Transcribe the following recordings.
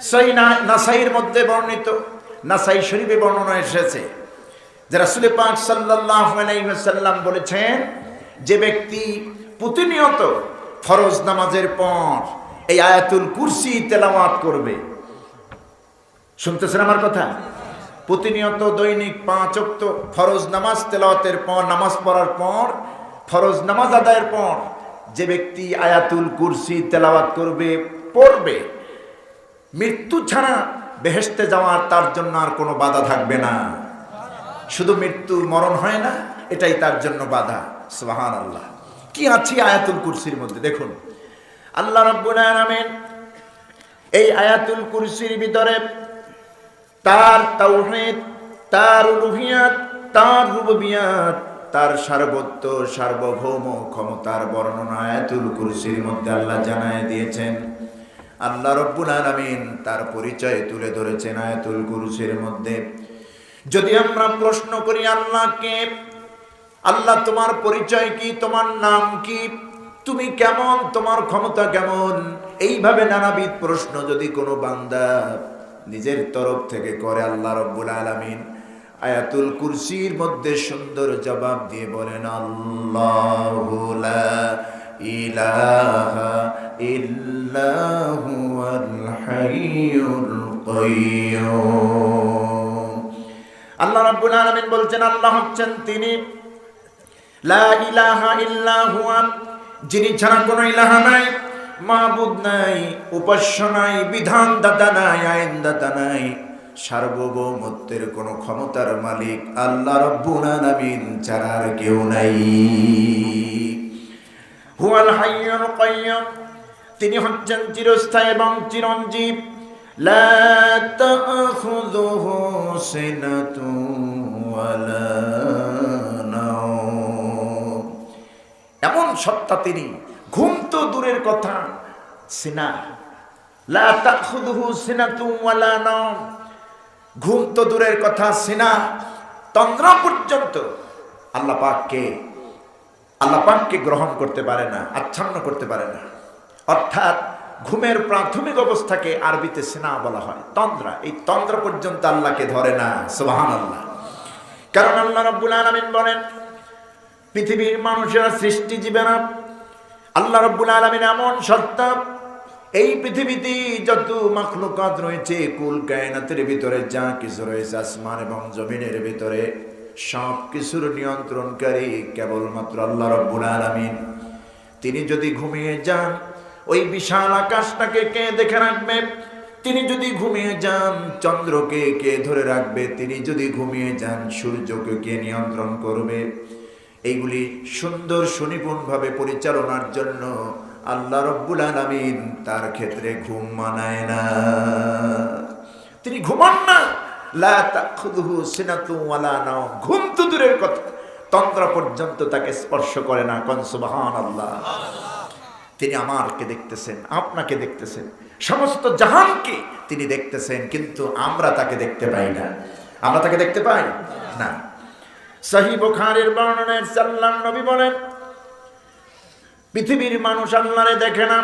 সহিহ নাসাইর মধ্যে বর্ণিত, নাসাই শরীফে বর্ণনা এসেছে যে রাসূল পাক সাল্লাল্লাহু আলাইহি ওয়াসাল্লাম বলেছেন, যে ব্যক্তি প্রতিনিয়ত ফরজ নামাজের পর এই আয়াতুল কুরসি তেলাওয়াত করবে, শুনতেছেন আমার কথা? প্রতিনিয়ত দৈনিক 5 ওয়াক্ত ফরজ নামাজ তেলাওয়াতের পর, নামাজ পড়ার পর, ফরজ নামাজ আদায়ের পর যে ব্যক্তি আয়াতুল কুরসি তেলাওয়াত করবে, পড়বে, মৃত্যু ছাড়া বেহেশতে যাওয়ার তার জন্য আর কোনো বাধা থাকবে না। শুধু মৃত্যু, মরণ হয় না, এটাই তার জন্য বাধা। সুবহানাল্লাহ। কি আছে আয়াতুল কুরসির মধ্যে? দেখুন, আল্লাহ রাব্বুল আলামিন এই আয়াতুল কুরসির ভিতরে তার তাওহীদ, তার উলুহিয়াত, তার রুবুবিয়াত, তার সার্বত্ব, সার্বভৌম ক্ষমতার বর্ণনা আয়াতুল কুরসির মধ্যে আল্লাহ জানায় দিয়েছেন। আল্লাহ রাব্বুল আলামিন তার পরিচয় তুলে ধরেছেন আয়াতুল কুরসির মধ্যে। যদি আমরা প্রশ্ন করি আল্লাহকে, আল্লাহ তোমার পরিচয় কি, তোমার নাম কি, তুমি কেমন, তোমার ক্ষমতা কেমন, এইভাবে নানাবিধ প্রশ্ন যদি কোনো বান্দা নিজের তরফ থেকে করে, আল্লাহ রাব্বুল আলামিন আয়াতুল কুরসির মধ্যে সুন্দর জবাব দিয়ে বলেন, আল্লাহু লা ইলাহা ইল্লা হুয়াল হাইয়ুল কাইয়্যুম। আল্লাহ রাব্বুল আলামিন বলছেন, আল্লাহ হচ্ছেন তিনি, লা ইলাহা ইল্লা হুয়া, যিনি ছাড়া কোনো ইলাহা নাই, মাবুদ নাই, উপাস্য নাই, বিধানদাতা নাই, আইনদাতা নাই, সার্বভৌমত্বের কোনো ক্ষমতার মালিক আল্লাহ রাব্বুল আলামিন ছাড়া আর কেউ নাই। হুয়াল হাইয়ুল কাইয়্যুম, তিনি হচ্ছেন চিরস্থায়ী এবং চিরঞ্জীব। লা তাখুযুহু সিনাতুন ওয়ালা নাওম, এমন সত্তা তিনি, ঘুম তো দূরের কথা, সিনা, লা তাখুযুহু সিনাতুন ওয়ালা নাওম, ঘুম তো দূরের কথা, সিনা, তন্দ্রা পর্যন্ত আল্লাহ পাককে গ্রহণ করতে পারে না, আচ্ছন্ন করতে পারে না। অর্থাৎ ঘুমের প্রাথমিক অবস্থাকে আরবিতে সিনা বলা হয়, তন্দ্রা, এই তন্দ্রা পর্যন্ত আল্লাহকে ধরে না। সুবহানাল্লাহ। কারণ আল্লাহ রাব্বুল আলামিন বলেন, পৃথিবীর মানুষেরা, সৃষ্টিজীবেরা, আল্লাহ রাব্বুল আলামিন এমন সত্তা, এই পৃথিবীতে যত মাখলুকাত রয়েছে, কুল কায়নাতের ভিতরে যা কিছু রয়েছে, আসমান এবং জমিনের ভিতরে সব কিছুর নিয়ন্ত্রণকারী কেবলমাত্র আল্লাহ রাব্বুল আলামিন। তিনি যদি ঘুমিয়ে যান, ওই বিশাল আকাশটাকে কে দেখে রাখবে? তিনি যদি ঘুমিয়ে যান, চন্দ্রকে কে ধরে রাখবে? তিনি যদি ঘুমিয়ে যান, সূর্যকে কে নিয়ন্ত্রণ করবে? এইগুলি সুন্দর সুনিপুণভাবে পরিচালনার জন্য আল্লাহ রাব্বুল আলামিন তার ক্ষেত্রে ঘুম মানায় না, তিনি ঘুমান না। লা তাখুযুহু সিনাতুন ওয়ালা নাওম, ঘুম তো দূরের কথা, তন্দ্রা পর্যন্ত তাকে স্পর্শ করে না। কোন সুবহানাল্লাহ। তিনি আমাকে দেখতেছেন, আপনাকে দেখতেছেন, সমস্ত জাহানকে তিনি দেখতেছেন, কিন্তু আমরা তাকে দেখতে পাই না। আমরা তাকে দেখতে পাই না। সহিহ বুখারীর বর্ণনায় আল্লাহর নবী বলেন, পৃথিবীর মানুষ আল্লাহরে দেখে না,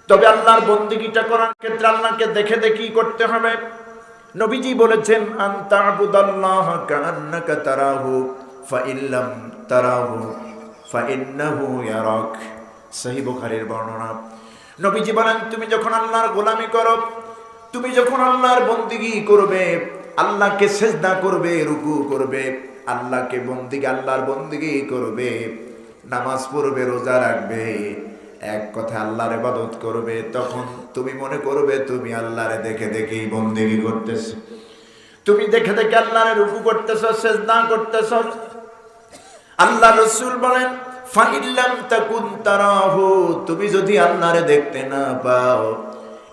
তবে আল্লাহর বন্দেগীটা করার ক্ষেত্রে আল্লাহকে দেখে দেখি করতে হবে। নবীজি বলেছেন, আনতা আবুদাল্লাহ কাআন্নাকা তারাহু ফাইল্লাম তারাহু ফাইন্নাহু ইয়ারাক। সহিহ বুখারীর বর্ণনা। নবীজি বলেন, তুমি যখন আল্লাহর গোলামি করো, তুমি যখন আল্লাহর বন্দেগী করবে, আল্লাহকে সিজদা করবে, রুকু করবে, আল্লাহকে আল্লাহর বন্দেগী করবে, নামাজ পড়বে, রোজা রাখবে, এক কথা আল্লাহর ইবাদত করবে, তখন তুমি মনে করবে তুমি আল্লাহরে দেখে দেখেই বন্দেগী করতেছো, তুমি দেখে দেখে আল্লাহরে রুকু করতেছো, সিজদা করতেছো। আল্লাহ রাসূল বলেন, ফাইল্লাম তাকুন তারাহু, তুমি যদি আল্লাহরে দেখতে না পাও,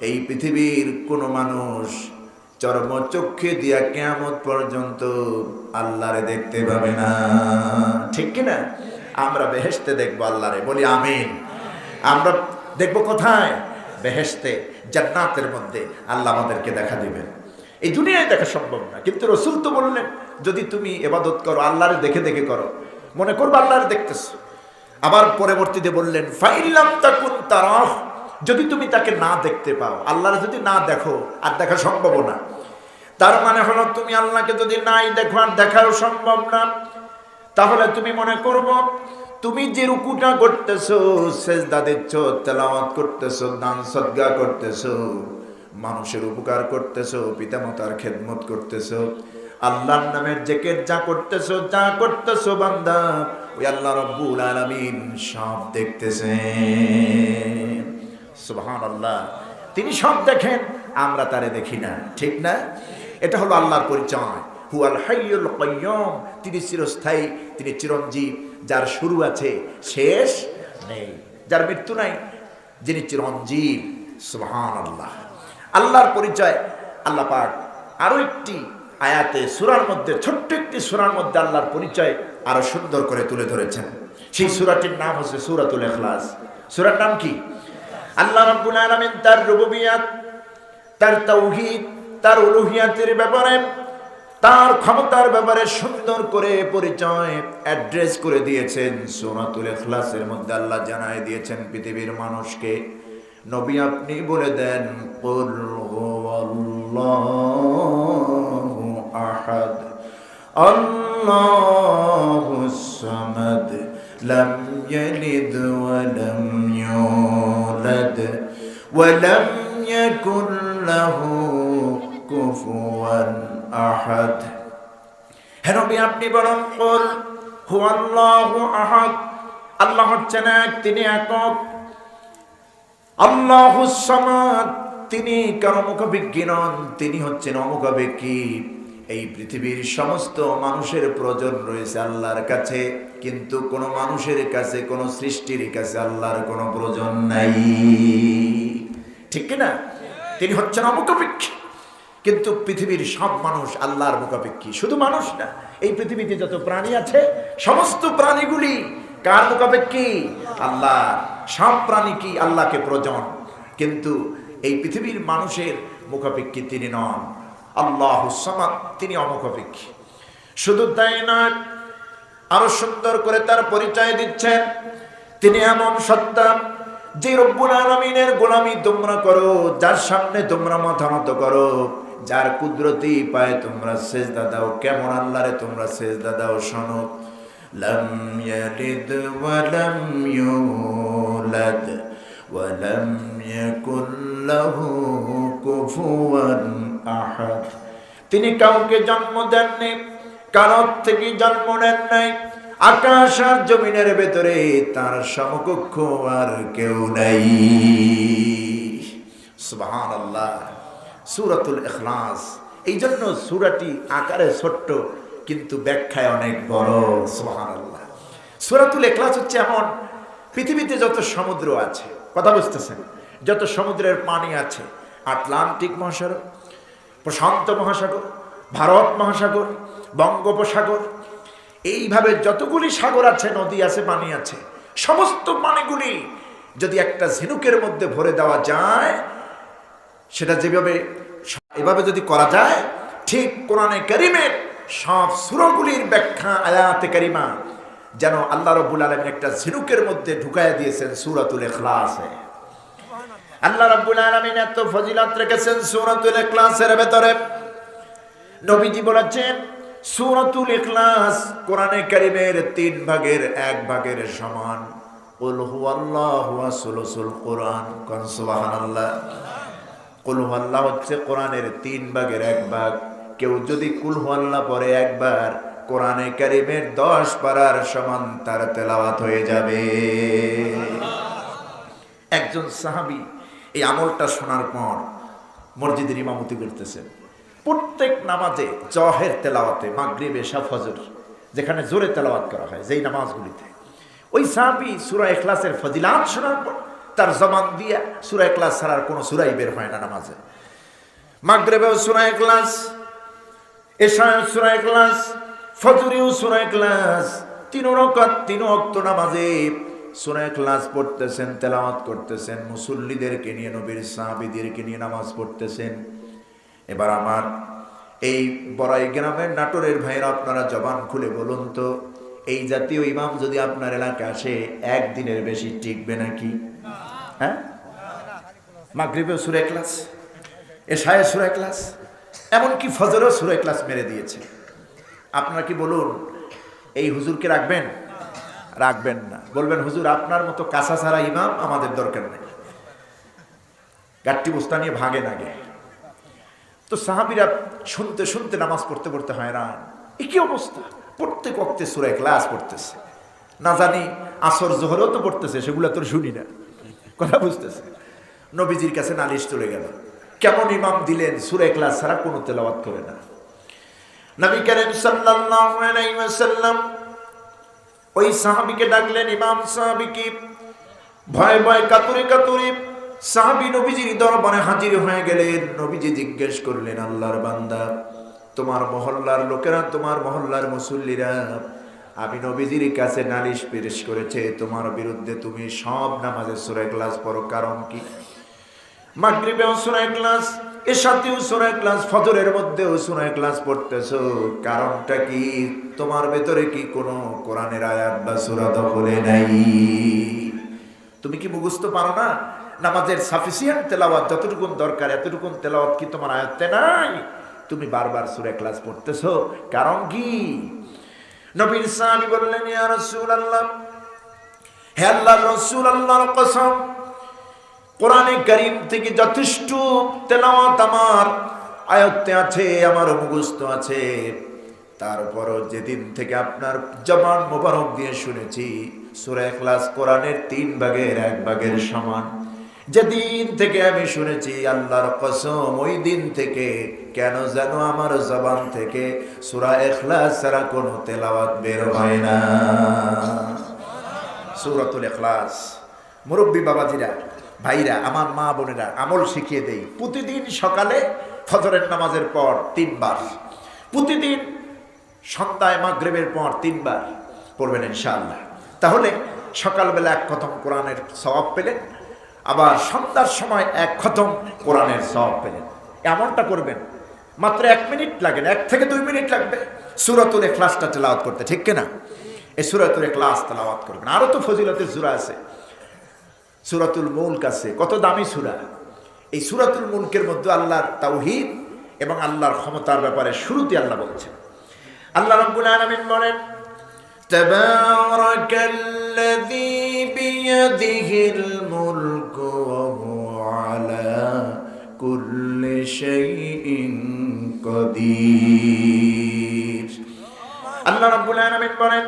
এই পৃথিবীর কোন মানুষ চর্মচক্ষে দিয়া কিয়ামত পর্যন্ত আল্লাহরে দেখতে পাবে না। ঠিক কি না? আমরা বেহেশতে দেখবো আল্লাহরে, বলি আমিন। আমরা দেখবো কোথায়? বেহেশতে, জান্নাতের মধ্যে আল্লাহ আমাদেরকে দেখা দিবেন। এই দুনিয়ায় দেখা সম্ভব না, কিন্তু রাসূল তো বললেন, যদি তুমি ইবাদত করো, আল্লাহরে দেখে দেখে করো, মনে করবে আল্লাহরে দেখতেছো। আবার পরবর্তীতে বললেন, ফাইল্লাম তাকুন তারাহ, যদি তুমি তাকে না দেখতে পাও, আল্লাহর যদি না দেখো, আর দেখা সম্ভব না, তার মানে হলো তুমি আল্লাহকে যদি নাই দেখো আর দেখাও সম্ভব না, তাহলে তুমি মনে করবো তুমি যে রুকুটা করতেছো, সেজদা দিচ্ছ, তেলাওয়াত করতেছো, দান সদকা করতেছো, মানুষের উপকার করতেছো, পিতামাতার খেদমত করতেছো, আল্লাহর নামের জিকির যা করতেছো বান্দা, ওই আল্লাহ রাব্বুল আলামিন সব দেখতেছেন। সুবহানাল্লাহ। তিনি সব দেখেন, আমরা তারে দেখি না, ঠিক না? এটা হলো আল্লাহর পরিচয়। হুয়াল হাইয়ুল কাইয়্যুম, তিনি চিরস্থায়ী, তিনি চিরঞ্জীব, যার শুরু আছে শেষ নেই, যার মৃত্যু নাই, যিনি চিরঞ্জীব। সুবহানাল্লাহ। আল্লাহর পরিচয় আল্লাহ পাক আরো একটি আয়াতে, সূরার মধ্যে, ছোট্ট একটি সূরার মধ্যে আল্লাহর পরিচয় আরো সুন্দর করে তুলে ধরেছেন। সেই সূরাটির নাম হচ্ছে সূরাতুল ইখলাস। সূরার নাম কি? আল্লাহ রাব্বুল আলামিন তার রুবুবিয়ত, তার তাওহীদ, তার উলুহিয়াতের ব্যাপারে, তার ক্ষমতার ব্যাপারে সুন্দর করে পরিচয় অ্যাড্রেস করে দিয়েছেন। সূরাতুল ইখলাসের মধ্যে আল্লাহ জানায় দিয়েছেন পৃথিবীর মানুষকে, নবী আপনি বলে দেন, কুল হুয়াল্লাহু আহাদ আল্লাহুস সামাদ লাম ইয়ালিদ ওয়া লাম ইউলাদ ওয়া লাম ইয়াকুল লাহু কুফুয়ান আহাদ। হে নবী আপনি বলেন, কুল হুয়াল্লাহু আহাদ, আল্লাহ হচ্ছেন এক, তিনি একক। আল্লাহুস সামাদ, তিনি কারো মুখাপেক্ষী নন, তিনি হচ্ছেন অমুখাপেক্ষী। এই পৃথিবীর সমস্ত মানুষের প্রয়োজন রয়েছে আল্লাহর কাছে, কিন্তু কোন মানুষের কাছে, কোন সৃষ্টির কাছে আল্লাহর কোনো প্রয়োজন নাই, ঠিক কিনা? তিনি হচ্ছেন অমুখাপেক্ষী, কিন্তু পৃথিবীর সব মানুষ আল্লাহর মুখাপেক্ষী। শুধু মানুষ না, এই পৃথিবীতে যত প্রাণী আছে সমস্ত প্রাণীগুলি কার মুখাপেক্ষী? আল্লাহ। সব প্রাণী কি আল্লাহকে প্রয়োজন, কিন্তু এই পৃথিবীর মানুষের মুখাপেক্ষী তিনি নন। আল্লাহুস সামাদ, তিনি অমুখাপেক্ষী। শুধু তাই নয়, আরো সুন্দর করে তার পরিচয় দিচ্ছেন, তিনি এমন সত্তা যে রব্বুল আলামিনের গোলামি তোমরা করো, যার সামনে তোমরা মাথা নত করো, যার কুদরতি পায়ে তোমরা সেজদা দাও। কেমন আল্লাহরে তোমরা সেজদা দাও শোনো। লাম ইয়ালিদ ওয়া লাম ইউলাদ ওয়া লাম ইয়াকুল লাহু কুফুয়ান আহাদ, তিনি কাউকে জন্ম দেননি, কারোর থেকে জন্ম নেন নাই, আকাশ আর জমিনের ভেতরে তার সমকক্ষ আর কেউ নাই। সুবহানাল্লাহ। সূরাতুল ইখলাস, এই জন্য সূরাটি আকারে ছোট্ট কিন্তু ব্যাখ্যায় অনেক বড়। সুবহানাল্লাহ। সূরাতুল ইখলাস হচ্ছে এমন, পৃথিবীতে যত সমুদ্র আছে, কথা বুঝতেছেন, যত সমুদ্রের পানি আছে, আটলান্টিক মহাসাগর, প্রশান্ত মহাসাগর, ভারত মহাসাগর, বঙ্গোপসাগর, এইভাবে যতগুলি সাগর আছে, নদী আছে, পানি আছে, সমস্ত পানিগুলি যদি একটা ঝিনুকের মধ্যে ভরে দেওয়া যায়, সেটা যেভাবে এভাবে যদি করা যায়, ঠিক কোরআনে কারীমের সব সূরাগুলির ব্যাখ্যা আয়াতে কারিমা যেন আল্লাহ রাব্বুল আলামিন একটা ঝিনুকের মধ্যে ঢুকায়া দিয়েছেন সূরাতুল ইখলাসে। আল্লাহ রাব্বুল আলামিন এত ফজিলত রেখেছেন সূরাতুল ইখলাসের ভেতরে। নবীজি বলেছেন, সূরাতুল ইখলাস কোরআনে কারীমের 3 ভাগের 1 ভাগের সমান। কুল হুয়াল্লাহু সুলুসুল কোরআন, কোন সুবহানাল্লাহ। কুল হুয়াল্লাহ হচ্ছে কোরআনের 3 ভাগের 1 ভাগ। কেউ যদি কুল হুয়াল্লাহ পড়ে একবার, কোরআনে কারীমের 10 পারার সমান তার তেলাওয়াত হয়ে যাবে। একজন সাহাবী এই আমলটা শোনার পর মসজিদের ইমামতি করতেছেন। প্রত্যেক নামাজে জহের তেলাওয়াতে, মাগরিব, এশা, ফজর, যেখানে জোরে তেলাওয়াত করা হয় যেই নামাজগুলিতে, ওই সাহাবী সূরা ইখলাসের ফজিলাত শোনার পর তার জবান দিয়ে সূরা ইখলাস ছাড়ার কোনো সূরাই বের হয় না নামাজে। মাগরিবেও সূরা ইখলাস, এশায় সূরা ইখলাস, ফজরেও সূরা ইখলাস, 3 রাকাত 3 ওয়াক্ত নামাজে সূরা ইখলাস পড়তেছেন, তেলাওয়াত করতেছেন, মুসল্লিদেরকে নিয়ে, নবীর সাহাবীদেরকে নিয়ে নামাজ পড়তেছেন। এবার আমার এই বড়াই গ্রামের নাটোরের ভাইরা, আপনারা জবান খুলে বলুন তো, এই জাতীয় ইমাম যদি আপনার এলাকায় আসে, একদিনের বেশি টিকবে নাকি? হ্যাঁ, মাগরিবেও সূরা ইখলাস, এশায়ে সূরা ইখলাস, এমনকি ফজরেও সূরা ইখলাস মেরে দিয়েছে। আপনারা কি বলুন, এই হুজুরকে রাখবেন? রাখবেন না। বলবেন হুজুর আপনার মতো কাঁচা ছাড়া ইমাম আমাদের দরকার নেই, গাট্টি বস্তা নিয়ে ভাগে নাগে। তো সাহাবীরা শুনতে শুনতে নামাজ পড়তে পড়তে হয়রান। একই অবস্থা, প্রত্যেক ওয়াক্তে সূরা ইখলাস পড়তেছে, না জানি আসর জোহরও তো পড়তেছে, সেগুলো তো শুনি না, কথা বুঝতেছে। নবীজির কাছে নালিশ চলে গেল, কেমন ইমাম দিলেন সূরা ইখলাস ছাড়া কোনো তেলাওয়াত করে না। নবী করিম সাল্লাল্লাহু আলাইহি ওয়াসাল্লাম ওই সাহাবীকে ডাকলেন, ইমাম সাহাবীকে ভয় ভয় কাতুরে কাতুরে সাহাবী নবীজির দরবারে হাজির হয়ে গেলেন। নবীজি জিজ্ঞেস করলেন, আল্লাহর বান্দা, তোমার মহল্লার লোকেরা, তোমার মহল্লার মুসল্লিরা আমি নবীজির কাছে নালিশ পেশ করেছে তোমার বিরুদ্ধে, তুমি সব নামাজে সূরা ইখলাস পড়ো, কারণ কি? মাগরিবেও সূরা ইখলাস, এশাতেও সূরা ইখলাস, ফজরের মধ্যেও সূরা ইখলাস পড়তেছো, কারণটা কি? তোমার ভেতরে কি কোনো কোরআনের আয়াত বা সূরা দখলে নাই? তুমি কি মুখস্থ পারো না? নামাজের সাফিসিয়েন্ট তেলাওয়াত যতটুকুন দরকার এতটুকুন তেলাওয়াত কি তোমার আয়াতে নাই? তুমি বারবার সূরা ইখলাস পড়তেছো, কারণ কি? নবীর সাহাবী বললেন, ইয়া রাসূলুল্লাহ, হে আল্লাহর রাসূল, আল্লাহর কসম, কোরআনে কারীম থেকে যথেষ্ট তেলাওয়াত আমার আয়াতে আছে, আমার মুখস্থ আছে, তারপরও যেদিন থেকে আপনার জবান মোবারক দিয়ে শুনেছি সূরা ইখলাস কোরআনের 3 ভাগের 1 ভাগের সমান, যেদিন থেকে আমি শুনেছি আল্লাহর কসম ওই দিন থেকে কেন যেন আমার জবান থেকে সূরা ইখলাস ছাড়া কোনো তেলাওয়াত বের হয় না। সূরাতুল ইখলাস মুরব্বী বাবাজিরা, ভাইরা, আমার মা বোনেরা, আমল শিখিয়ে দেই। প্রতিদিন সকালে ফজরের নামাজের পর 3 বার, প্রতিদিন সন্ধ্যায় মাগরিবের পর 3 বার পড়বেন ইনশাআল্লাহ। তাহলে সকালবেলা 1 খতম কোরআনের সওয়াব পেলেন, আবার সন্ধ্যার সময় 1 খতম কোরআনের সওয়াব পেলেন। এমনটা করবেন, মাত্র 1 মিনিট লাগে, 1 থেকে 2 মিনিট লাগবে সূরাতুল ইখলাসটা তেলাওয়াত করতে, ঠিক কিনা? এই সূরাতুল ইখলাস তেলাওয়াত করবেন। আরো তো ফজিলতের সূরা আছে, সূরাতুল মুলক আছে, কত দামি সূরা। এই সূরাতুল মুলকের মধ্যে আল্লাহর তাওহীদ এবং আল্লাহর ক্ষমতার ব্যাপারে শুরুতে আল্লাহ বলছেন। আল্লাহ রাব্বুল আলামিন বলেন, তাবারাকাল্লাযী বিয়াদিহিল মুলকু ওয়া হুয়া আলা কুল্লি শাইইন কাদির। আল্লাহ রাব্বুল আলামিন বলেন,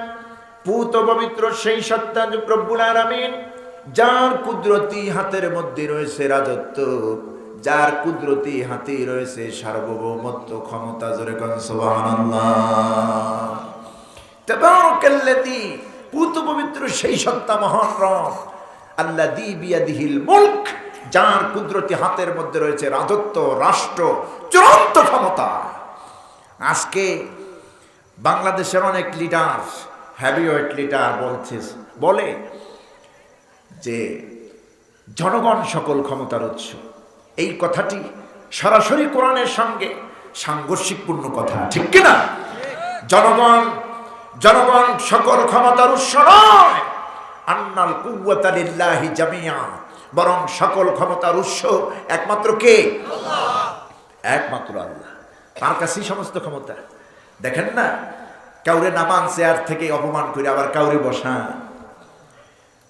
পূত পবিত্র সেই সত্তা রব্বুল আলামিন, যার কুদরতি হাতের মধ্যে রয়েছে রাজত্ব, যার কুদরতি হাতে রয়েছে সার্বভৌমত্ব, ক্ষমতা। জোরে কোন সুবহানাল্লাহ। তাবারাকাল্লাযী, পূত পবিত্র সেই সত্তা মহান রব, আল্লাযী বিয়াদিহিল মুলক, যার কুদরতি হাতের মধ্যে রয়েছে রাজত্ব, রাষ্ট্র, চূড়ান্ত ক্ষমতা। আজকে বাংলাদেশের অনেক লিডার, হেভিওয়েট লিডার বলে যে জনগণ সকল ক্ষমতার উৎস। এই কথাটি সরাসরি কোরআনের সঙ্গে সাংঘর্ষিকপূর্ণ কথা, ঠিক কিনা? জনগণ সকল ক্ষমতার উৎস নয়, আন্নাল কুওয়াতা লিল্লাহি জামিয়া, বরং সকল ক্ষমতার উৎস একমাত্র কে? আল্লাহ, একমাত্র আল্লাহ। তার কাছেই সমস্ত ক্ষমতা। দেখেন না, কাউরে নামান চেয়ার থেকে অপমান করে আবার কাউরে বসা,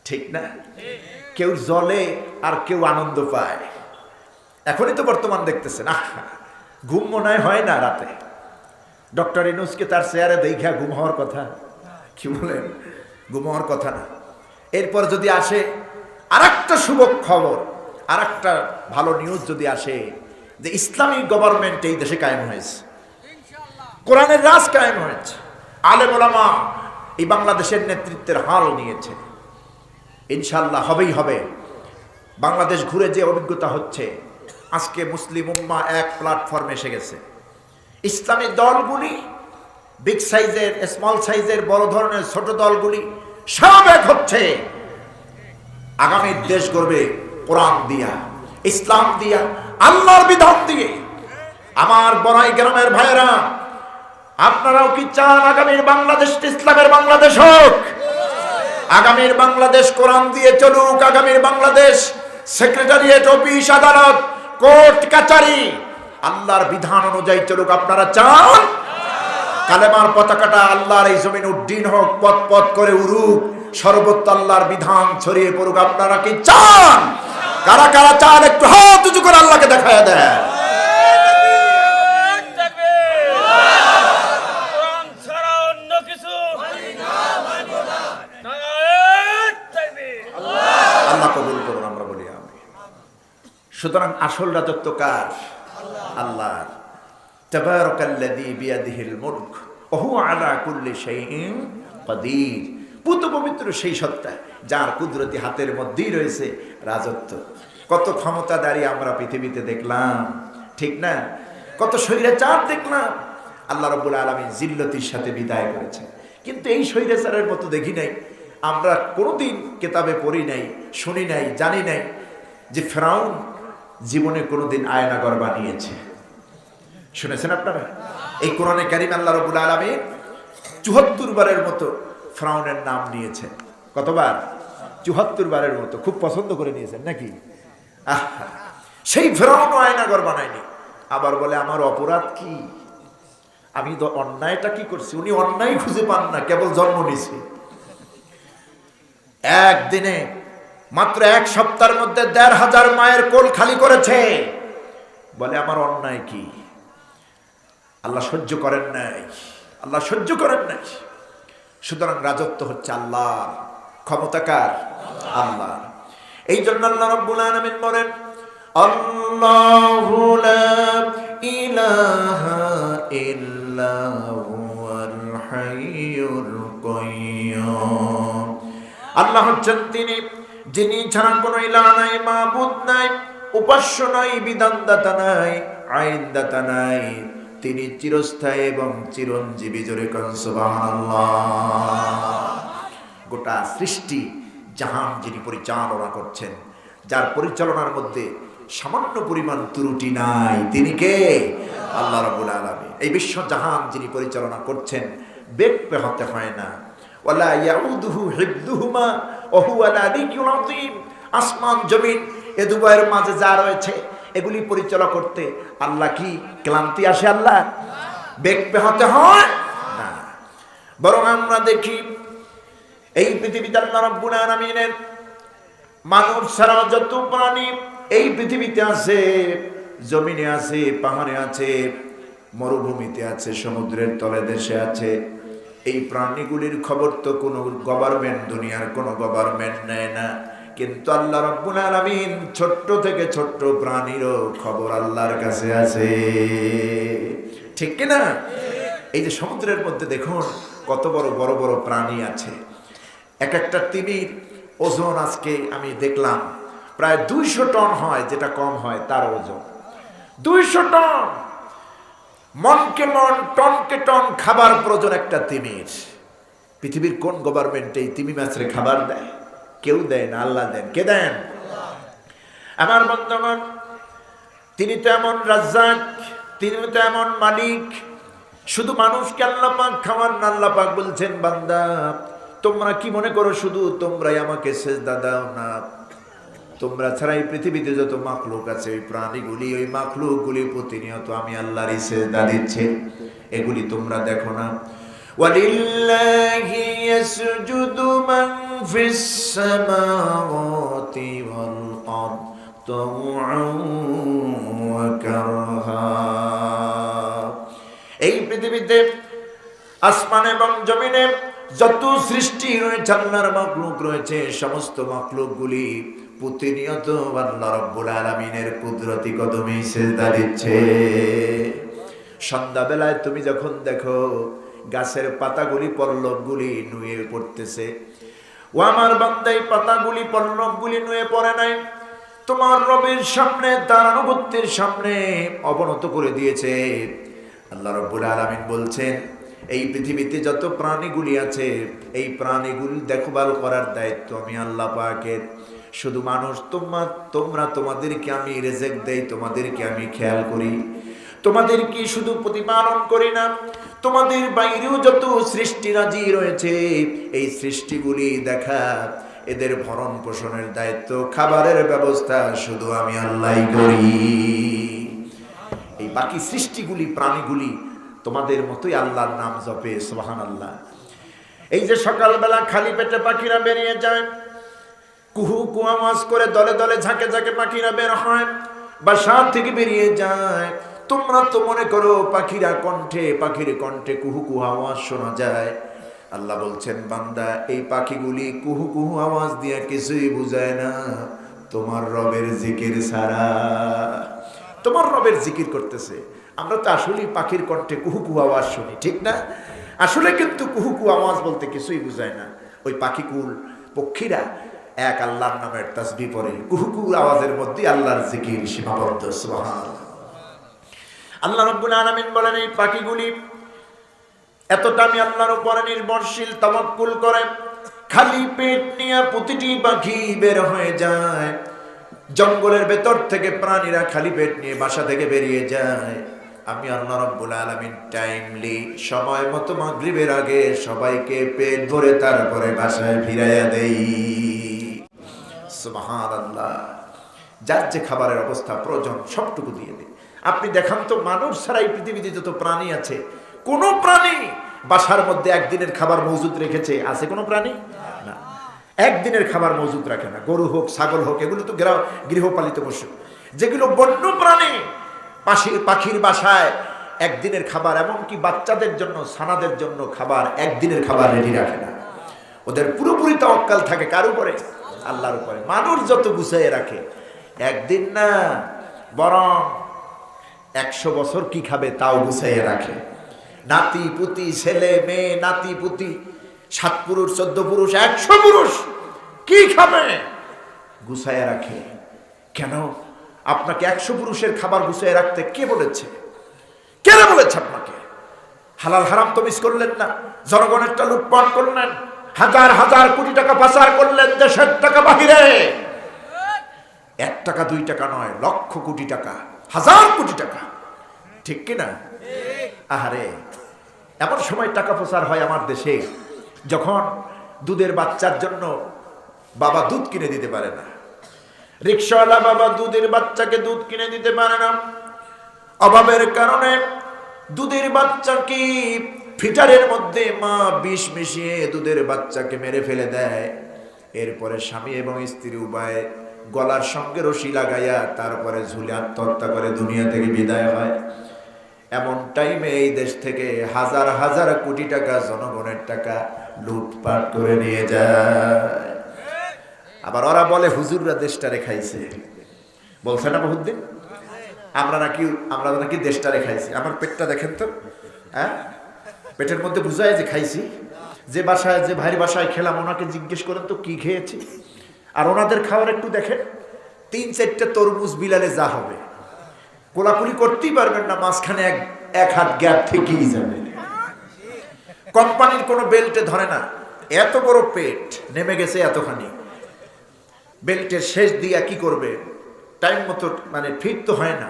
ঠিক না? কেউ জ্বলে আর কেউ আনন্দ পায়। এখনই তো বর্তমান দেখতেছেন, ঘুম মনে হয় না রাতে। ডক্টর ইউনূসকে তার চেয়ারে দেখা ঘুম হওয়ার কথা, কি বলেন? ঘুম হওয়ার কথা না। এরপর যদি আসে আরেকটা শুভ খবর, আরেকটা ভালো নিউজ যদি আসে যে ইসলামিক গভর্নমেন্ট এই দেশে কায়েম হয়েছে, কোরআনের রাজ কায়েম হয়েছে, আলেম ওলামা এই বাংলাদেশের নেতৃত্বের হাল নিয়েছে, ইনশাআল্লাহ হবেই হবে। বাংলাদেশ ঘুরে যে অভিজ্ঞতা হচ্ছে, আজকে মুসলিম উম্মাহ এক প্ল্যাটফর্মে এসে গেছে। ইসলামী দলগুলি, বিগ সাইজের, স্মল সাইজের, বড় ধরনের ছোট দলগুলি সব এক হচ্ছে। আগামীর দেশ গড়বে কোরআন দিয়া, ইসলাম দিয়া, আল্লাহর বিধান দিয়ে। আমার বড়াই গ্রামের ভাইয়েরা, আপনারাও কি চান আগামীর বাংলাদেশ ইসলামের বাংলাদেশ হোক? আগামীর বাংলাদেশ কোরআন দিয়ে চলুক, আগামীর বাংলাদেশ সেক্রেটারিয়েট, অফিস, আদালত, কোর্ট কাচারি আল্লাহর বিধান অনুযায়ী চলুক। আপনারা চান কালেমার পতাকাটা আল্লাহর এই জমিন উড্ডীন হোক, পথ পথ করে উড়ুক, সর্বত্র আল্লাহর বিধান ছড়িয়ে পড়ুক। আপনারা কি চান? কারা কারা চান একটু হাত উঁচু করে আল্লাহকে দেখায় দেন। আল্লাহ কবুল করুন, আমরা বলি আমিন। সুতরাং আসল রাজত্ব কার? আল্লাহর। তাবারাকাল্লাযী বিয়াদিহিল মুলক ওয়া হুয়া আলা কুল্লি শাইইন কাদির। পুত পবিত্র সেই সত্তা যার কুদরতি হাতের মধ্যেই রয়েছে রাজত্ব। কত ক্ষমতাধারী আমরা পৃথিবীতে দেখলাম, ঠিক না? কত স্বৈরাচার দেখলাম। আল্লাহ রাব্বুল আলামিন জিল্লতির সাথে বিদায় করেছেন। কিন্তু এই স্বৈরাচারের মতো দেখি নাই, আমরা কোনোদিন কিতাবে পড়ি নাই, শুনি নাই, জানি নাই যে ফেরাউন জীবনে কোনোদিন আয়নাঘর বানিয়েছে। শুনেছেন আপনারা? এই কোরআনে কারীম আল্লাহ রাব্বুল আলামিন ৭৪ বারের মতো ফেরাউনের নাম নিয়েছেন। কতবার? ৭৪ বারের মতো। খুব পছন্দ করে নিয়েছেন নাকি? সেই ফেরাউন আয়নাঘর বানায়নি। আবার বলে আমার অপরাধ কি, আমি তো অন্যায়টা কি করছি। উনি অন্যায় খুঁজে পান না, কেবল জন্ম নিছে। একদিনে মাত্র ১ সপ্তাহের মধ্যে ১৫০০ মায়ের কোল খালি করেছে। বলে আমার অন্যায় কি? আল্লাহ সহ্য করেন নাই, আল্লাহ সহ্য করেন নাই। সুতরাং রাজত্ব হচ্ছে আল্লাহর, ক্ষমতা কার? আল্লাহর। এই জন্য আল্লাহ রাব্বুল আলামিন বলেন আল্লাহু লা ইলাহা ইল্লা হুয়াল হাইয়ুল কাইয়্যুম। আল্লাহ হচ্ছেন তিনি যিনি ছাড়া কোনো ইলাহ নাই, মাবুদ নাই, উপাস্য নাই, বিধানদাতা নাই, আইনদাতা নাই। তিনি চিরস্থায়ী এবং চিরঞ্জীবী। জোরে কোন সুবহানাল্লাহ। গোটা সৃষ্টি জাহান যিনি পরিচালনা করছেন, যার পরিচালনার মধ্যে সামান্য পরিমাণ ত্রুটি নাই, তিনি কে? আল্লাহ রাব্বুল আলামিন। এই বিশ্ব জাহান যিনি পরিচালনা করছেন, বেগ পেহাতে হয় না। ওয়ালা ইয়াউদুহু হিফযুহুমা ওয়া হুয়াল আলিয়্যুল আযীম। আসমান জমিন এ দুয়ের মাঝে যা রয়েছে এগুলি পরিচালনা করতে আল্লাহ কি ক্লান্তি আসে? আল্লাহ বেগ পেহাতে হয় না। বরং আমরা দেখি এই পৃথিবীতে আল্লাহ রাব্বুল আলামিনের মানুষ ছাড়া যত প্রাণী এই পৃথিবীতে আছে, জমিনে আছে, পাহাড়ে আছে, মরুভূমিতে আছে, সমুদ্রের তলে দেশে আছে, এই প্রাণীগুলির খবর তো কোনো গভর্নমেন্ট, দুনিয়ার কোনো গভর্নমেন্ট নেয় না। কিন্তু আল্লাহ রাব্বুল আলামিন ছোট্ট থেকে ছোট্ট প্রাণীরও খবর আল্লাহর কাছে আছে, ঠিক কি না? এই যে সমুদ্রের মধ্যে দেখুন কত বড় বড় বড় প্রাণী আছে। এক একটা তিমির ওজন আজকে আমি দেখলাম প্রায় ২০০ টন হয়, যেটা কম হয় তার ওজন ২০০ টন। মনকে মন, টনকে টন খাবার প্রয়োজন একটা তিমির। পৃথিবীর কোন গভর্নমেন্ট এই তিমি মাছের খাবার দেয়? কেউ দেয় না, আল্লাহ দেন। কে দেন? আমার বন্ধুগণ, তিনি তো এমন রাজ্জাক, তিনি তো এমন মালিক। শুধু মানুষকে আল্লাহ পাক খাওয়ান না। আল্লাহ পাক বলছেন বান্দা তোমরা কি মনে করো শুধু তোমরাই আমাকে সেজদা দাও না? তোমরা ছাড়া এই পৃথিবীতে যত মাখলুক আছে, ওই প্রাণীগুলি, ওই মাখলুকগুলি প্রতিনিয়ত আমি আল্লাহরই সেজদা দিচ্ছে। এগুলি তোমরা দেখো না? ওয়ালিল্লাহি ইয়াসজুদু মান ফিস সামাওয়াতি ওয়াল আরদ তাওআন ওয়া কারহা। এই পৃথিবীতে আসমান এবং জমিনে যত সৃষ্টি রয়েছে, আল্লাহর মাখলুক রয়েছে, সমস্ত মাখলুকগুলি প্রতিনিয়ত আল্লাহ রাব্বুল আলামিনের কুদরতি কদমে সিজদা দিচ্ছে। সন্ধ্যাবেলায় তুমি যখন দেখো গাছের পাতাগুলি, পল্লবগুলি নুয়ে পড়তেছে, ও আমার বান্দা এই পাতাগুলি, পল্লবগুলি নুয়ে পড়ে নাই, তোমার রবের সামনে, তার আনুগত্যের সামনে অবনত করে দিয়েছে। আল্লাহ রাব্বুল আলামিন বলছেন এই পৃথিবীতে যত প্রাণীগুলি আছে, এই প্রাণীগুলি দেখভাল করার দায়িত্ব আমি আল্লাহ পাকের। শুধু মানুষ তোমরা তোমাদেরকে আমি রিজিক দেই, তোমাদেরকে আমি খেয়াল করি, তোমাদেরকে শুধু প্রতিপালন করি না, তোমাদের বাইরেও যত সৃষ্টি রাজি রয়েছে এই সৃষ্টিগুলি দেখা, এদের ভরণ পোষণের দায়িত্ব, খাবারের ব্যবস্থা শুধু আমি আল্লাহই করি। এই বাকি সৃষ্টিগুলি, প্রাণীগুলি তোমাদের মতোই আল্লাহর নাম জপে, সুবহানাল্লাহ। এই যে সকালবেলা খালি পেটে পাখিরা বেরিয়ে যায়, কুহু কুহু আওয়াজ করে দলে দলে ঝাঁকে ঝাঁকে পাখিরা বের হয়, বাসা থেকে বেরিয়ে যায়। তোমরা তো মনে করো পাখির কণ্ঠে কুহু কুহু আওয়াজ শোনা যায়। আল্লাহ বলছেন, বান্দা, এই পাখিগুলি কুহু কুহু আওয়াজ দিয়ে কিছুই বুঝায় না তোমার রবের জিকির ছাড়া। তোমার রবের জিকির করতেছে। আমরা তো আসলেই পাখির কণ্ঠে কুহু কুহু আওয়াজ শুনি, ঠিক না? আসলে কিন্তু কুহু কুহু আওয়াজ বলতে কিছুই বুঝায় না। ওই পাখিকুল পক্ষীরা এক আল্লাহর নামের তাসবিহ পড়ে, কুহু কুহু আওয়াজের মধ্যে আল্লাহর জিকির সীমাবদ্ধ। সুবহানাল্লাহ। আল্লাহ রাব্বুল আলামিন বলেন, এই পাখিগুলি এতটা আমি আল্লাহর উপরে নির্ভরশীল, তাওয়াক্কুল করে, খালি পেট নিয়ে প্রতিটি পাখি বের হয়ে যায়। জঙ্গলের ভেতর থেকে প্রাণীরা খালি পেট নিয়ে বাসা থেকে বেরিয়ে যায়। আমি আল্লাহ রাব্বুল আলামিন টাইমলি সময় মতো মাগরিবের আগে সবাইকে পেট ভরে তারপরে বাসায় ফিরাইয়া দেই। সুবহানাল্লাহ। যার যে খাবারের অবস্থা প্রয়োজন সবটুকু দিয়ে দেই। আপনি দেখান তো, মানুষ ছাড়া এই পৃথিবীতে যত প্রাণী আছে, কোন প্রাণী বাসার মধ্যে একদিনের খাবার মজুদ রেখেছে? আছে কোনো প্রাণী? না, একদিনের খাবার মজুদ রাখে না। গরু হোক, ছাগল হোক, এগুলো তো গৃহপালিত পশু। যেগুলো বন্য প্রাণী, পাখির বাসায় একদিনের খাবার, এমনকি বাচ্চাদের জন্য, ছানাদের জন্য খাবার, একদিনের খাবার রেডি রাখে না। ওদের পুরোপুরি তাওয়াক্কাল থাকে কার উপরে? আল্লাহর উপরে। মানুষ যত গুছাইয়ে রাখে, একদিন না বরং 100 বছর কি খাবে তাও গুছাইয়ে রাখে। নাতি পুতি, ছেলে মেয়ে, নাতি পুতি, 7 পুরুষ, 14 পুরুষ, 100 পুরুষ কি খাবে গুছাইয়ে রাখে। কেন? আপনাকে 100 পুরুষের খাবার গুছাইয়ে রাখতে কে বলেছে? কেন বলেছে আপনাকে? হালাল হারাম তো মিস করলেন না, জনগণেরটা লুটপাট করলেন, হাজার হাজার কোটি টাকা পাচার করলেন, দেশের টাকা বাহিরে। 1 টাকা 2 টাকা নয়, লক্ষ কোটি টাকা, হাজার কোটি টাকা, ঠিক কিনা? আহারে, এমন সময় টাকা পাচার হয় আমার দেশে যখন দুধের বাচ্চার জন্য বাবা দুধ কিনে দিতে পারে না। রিকশাওয়ালা বাবা দুধের বাচ্চাকে দুধ কিনে দিতে পারে না। অভাবের কারণে দুধের বাচ্চাকে ফিটারের মধ্যে মা বিষ মিশিয়ে দুধের বাচ্চাকে মেরে ফেলে দেয়। এরপরে স্বামী এবং স্ত্রী উভয় গলার সঙ্গে রশি লাগাইয়া তারপরে ঝুলে আত্মহত্যা করে দুনিয়া থেকে বিদায় হয়। এমন টাইমে এই দেশ থেকে হাজার হাজার কোটি টাকা, জনগণের টাকা লুটপাট করে নিয়ে যায়। আবার ওরা বলে হুজুররা দেশটা রেখাইছে। বলছে না বহুদিন, আমরা নাকি দেশটা রেখাইছি। আমার পেটটা দেখেন তো, হ্যাঁ, পেটের মধ্যে বুঝায় যে খাইছি। যে বাসায়, যে ভাইয়ের বাসায় খেলাম, ওনাকে জিজ্ঞেস করেন তো কি খেয়েছি। আর ওনাদের খাবার একটু দেখেন, 3-4টা তরমুজ বিলালে যা হবে, কোলাকুলি করতেই পারবেন না, মাঝখানে এক হাত গ্যাপ থেকেই যাবে। কোম্পানির কোনো বেল্টে ধরে না, এত বড় পেট নেমে গেছে এতখানি। বেল্টের শেষ দিয়া কি করবে? টাইম মতো মানে ফিট তো হয় না,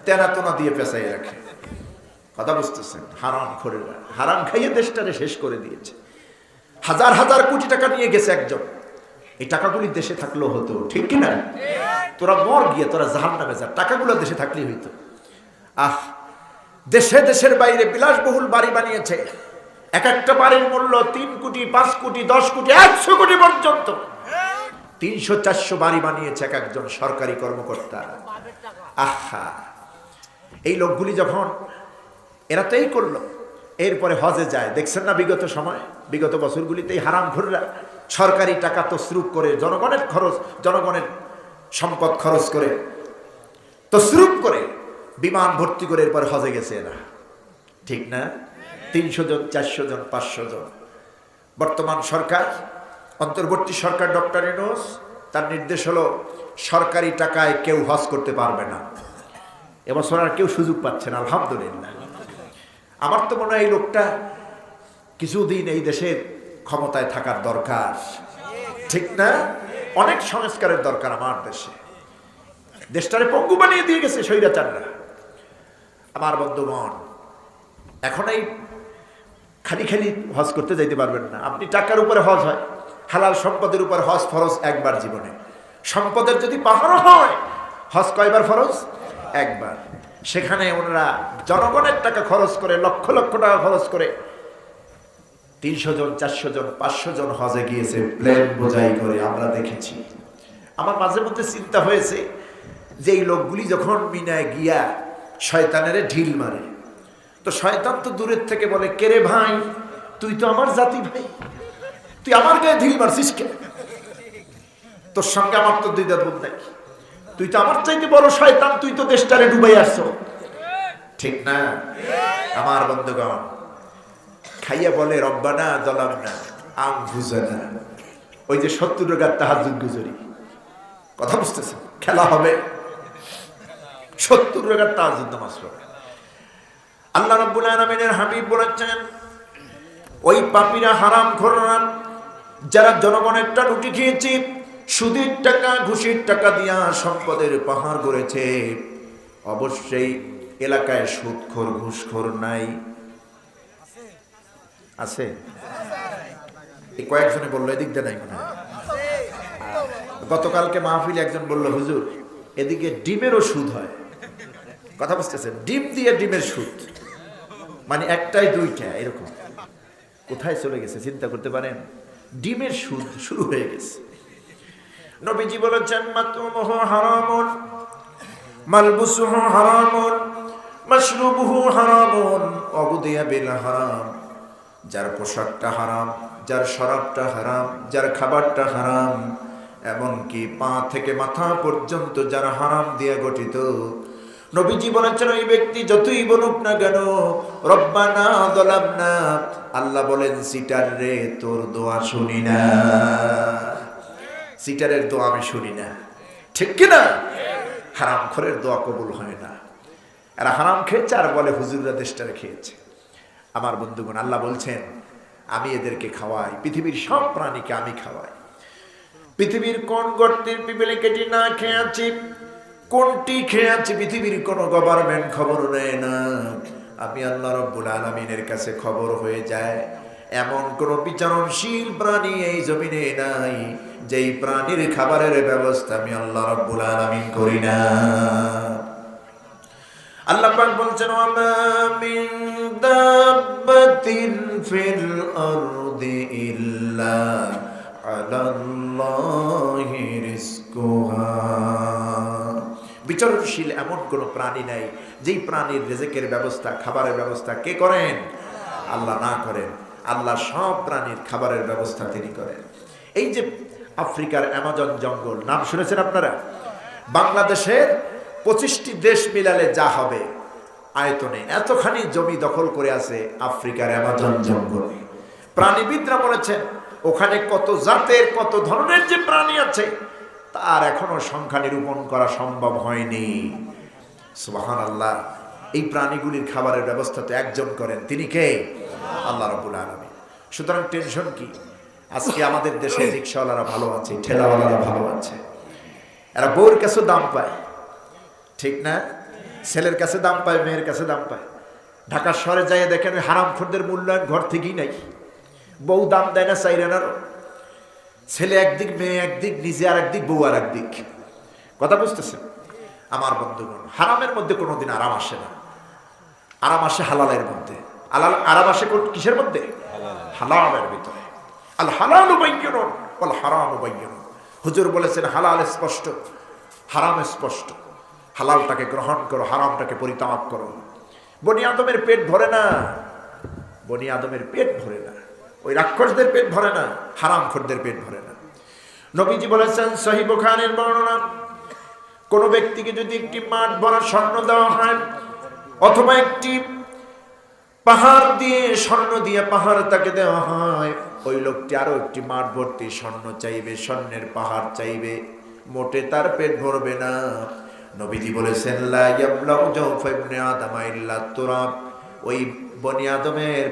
তেনা তোনা দিয়ে পেঁচাই রাখে। কথা বুঝতেছেন? হারাম খোরেরা হারাম খাইয়ে দেশটারে শেষ করে দিয়েছে। হাজার হাজার কোটি টাকা নিয়ে গেছে একজন। এই টাকাগুলি দেশে থাকলেও হতো, ঠিক কিনা? তোরা মর গিয়ে তোরা জাহান্নামে যা, টাকাগুলো দেশে থাকলেই হইতো। দেশে দেশের বাইরে বিলাসবহুল বাড়ি বানিয়েছে। এক একটা বাড়ির মূল্য 3 কোটি, 5 কোটি, 10 কোটি, 100 কোটি পর্যন্ত। 300-400 বাড়ি বানিয়েছে এক একজন সরকারি কর্মকর্তা। আহা, এই লোকগুলি যখন এরা তো এই করলো, এরপরে হজে যায়। দেখছেন না বিগত বছরগুলিতেই হারামখোররা সরকারি টাকা তসরুপ করে, জনগণের সম্পদ খরচ করে, তসরুপ করে বিমান ভর্তি করে এরপরে হজে গেছে এরা, ঠিক না? 300 জন, 400 জন, 500 জন। বর্তমান সরকার, অন্তর্বর্তী সরকার ডক্টর ইউনূস, তার নির্দেশ হলো সরকারি টাকায় কেউ হজ করতে পারবে না। এবছর আর কেউ সুযোগ পাচ্ছে না, আলহামদুলিল্লাহ। আমার তো মনে হয় এই লোকটা কিছুদিন এই দেশের ক্ষমতায় থাকার দরকার, ঠিক না? অনেক সংস্কারের দরকার আমার দেশে। দেশটারে পঙ্গু বানিয়ে দিয়ে গেছে স্বৈরাচাররা। আমার বন্ধুগণ, এখন এই খালি খালি হজ করতে যাইতে পারবেন না। আপনি টাকার উপরে হজ হয়, হালাল সম্পদের উপর হজ ফরজ একবার জীবনে। সম্পদের যদি পাহাড়ও হয়, হজ কয়বার ফরজ? একবার। সেখানে ওনারা জনগণের টাকা খরচ করে, লক্ষ লক্ষ টাকা খরচ করে 300 জন, 400 জন, 500 জন হজে গিয়েছে প্লেন বোঝাই করে, আমরা দেখেছি। আমার মাঝে মধ্যে চিন্তা হয়েছে যে এই লোকগুলি যখন মিনায় গিয়া শয়তানের ঢিল মারে, তো শয়তান তো দূরের থেকে বলে, কে রে ভাই, তুই তো আমার জাতি ভাই, তুই আমার গায়ে ঢিল মারছিস কে? তোর সঙ্গে আমার তো দ্বিধা বোধ নাই, তুই তো আমার চাইতে বড় শয়তান, তুই তো দেশটারে ডুবাই আসছো, ঠিক না? আমার বন্ধুগণ, খাইয়া বলে রব্বানা যালামনা আনফুসানা, ওই যে 70 রাকাত তাহাজ্জুদ গুজারি, কথা বুঝতেছেন? খেলা হবে 70 রাকাত তাহাজ্জুদ নামাজ পড়ে। আল্লাহ রাব্বুল আলামিনের হাবিব বলেছেন, ওই পাপীরা, হারামখোররা, যারা জনগণেরটা লুটি খেয়েছে, সুদের টাকা, ঘুষের টাকা দিয়া সম্পদের পাহাড় গড়েছে, অবশ্যই এলাকায় সুদখোর, ঘুষখোর নাই? আছে? এই কয়েকজনে বললো, এদিক দিয়ে নাই মনে হয়। গতকালকে মাহফিলে একজন বলল, হুজুর এদিকে ডিমেরও সুদ হয়। কথা বুঝতেছেন? ডিম দিয়ে ডিমের সুদ, মানে একটাই দুইটা, এরকম। কোথায় চলে গেছে চিন্তা করতে পারেন? ডিমের সুদ শুরু হয়ে গেছে। নবীজি বলেছেন, মাতউমুহু হারামুন, মালবুসুহু হারামুন, মাশরুবুহু হারামুন, ওয়াগুদিয়া বিল হারাম। যার পোশাকটা হারাম, যার শরাবটা হারাম, যার খাবারটা হারাম, এমনকি পা থেকে মাথা পর্যন্ত যারা হারাম দিয়ে গঠিত, নবীজি বলেছেন ওই ব্যক্তি যতই বলুক না কেন, রব্বানা যালামনা, আল্লাহ বলেন, সিটার রে, তোর দোয়া শুনি না, সিটারের দোয়া আমি শুনি না, ঠিক কিনা? হারামখোরের দোয়া কবুল হয় না। এরা হারাম খেয়েছে আর বলে হুজুররা দেশটারে খেয়েছে। আমার বন্ধুগণ, আল্লাহ বলছেন, আমি এদেরকে খাওয়াই, পৃথিবীর সব প্রাণীকে আমি খাওয়াই। পৃথিবীর কোন গর্তের পিপলে কেটে না খেয়ে আছি, কোনটি খেয়ে আছি, পৃথিবীর কোন গভর্নমেন্ট খবর নেয় না। আমি আল্লাহ রাব্বুল আলামিনের কাছে খবর হয়ে যায়। এমন কোন বিচারণশীল প্রাণী এই জমিনে নাই যেই প্রাণীর খাবারের ব্যবস্থা আমি আল্লাহ রাব্বুল আলামিন করি না। আল্লাহ পাক বলছেন, ওয়ামা মিন দাব্বাতিন ফিল আরদি ইল্লা আলাল্লাহি রিজকুহা। বিচরণশীল এমন কোন প্রাণী নাই যেই প্রাণীর রিজকের ব্যবস্থা, খাবারের ব্যবস্থা কে করেন? আল্লাহ না করেন। আল্লাহ সব প্রাণীর খাবারের ব্যবস্থা তিনি করেন। এই যে আফ্রিকার অ্যামাজন জঙ্গল, নাম শুনেছেন আপনারা? বাংলাদেশের 25টি দেশ মিলালে যা হবে আয়তনে, এতখানি জমি দখল করে আছে আফ্রিকার অ্যামাজন জঙ্গল। প্রাণীবিদরা বলেছেন ওখানে কত জাতের, কত ধরনের যে প্রাণী আছে তার এখনো সংখ্যা নিরূপণ করা সম্ভব হয়নি। সুবহানাল্লাহ। এই প্রাণীগুলির খাবারের ব্যবস্থা তো একজন করেন, তিনি কে? আল্লাহ রাব্বুল আলামিন। সুতরাং টেনশন কি? আজকে আমাদের দেশে রিকশাওয়ালারা ভালো আছে, ঠেলাওয়ালারা ভালো আছে, এরা বউর কাছে দাম পায়, ঠিক না? ছেলের কাছে দাম পায়, মেয়ের কাছে দাম পায়। ঢাকা শহরে যাই দেখেন ওই হারামখোরদের মূল্যায়ন ঘর থেকেই নাই। বউ দাম দেয় না চাইরানারও, ছেলে একদিক, মেয়ে একদিক, নিজে আর একদিক, বউ আর একদিক। কথা বুঝতেছেন? আমার বন্ধুগণ, হারামের মধ্যে কোনোদিন আরাম আসে না, আরাম আসে হালালের মধ্যে। আরাম আসে কিসের মধ্যে? হালালের ভিতরে। আল হালালু বায়্যিনুন ওয়াল হারামু বায়্যিনুন। হুজুর বলেছেন হালাল স্পষ্ট, হারাম স্পষ্ট। হালালটাকে গ্রহণ করো, হারামটাকে পরিত্যাগ করো। বনি আদমের পেট ভরে না, বনি আদমের পেট ভরে না, ওই রাক্ষসদের পেট ভরে না, হারামখোরদের পেট ভরে না। নবীজি বলেছেন সহিহ বুখারীর বর্ণনা, কোন ব্যক্তিকে যদি একটি মাঠ ভরা স্বর্ণ দেওয়া হয়, অথবা একটি পাহাড় দিয়ে, স্বর্ণ দিয়ে পাহাড় তাকে দেওয়া হয়, ওই লোকটি আরো একটি মাঠ ভর্তি স্বর্ণ চাইবে, স্বর্ণের পাহাড় চাইবে, মোটে তার পেট ভরবে না। নবীজি বলেছেন লা ইয়াবলাগু জাওফা ইবনে আদম ইল্লা তুরাব, ওই বনি আদমের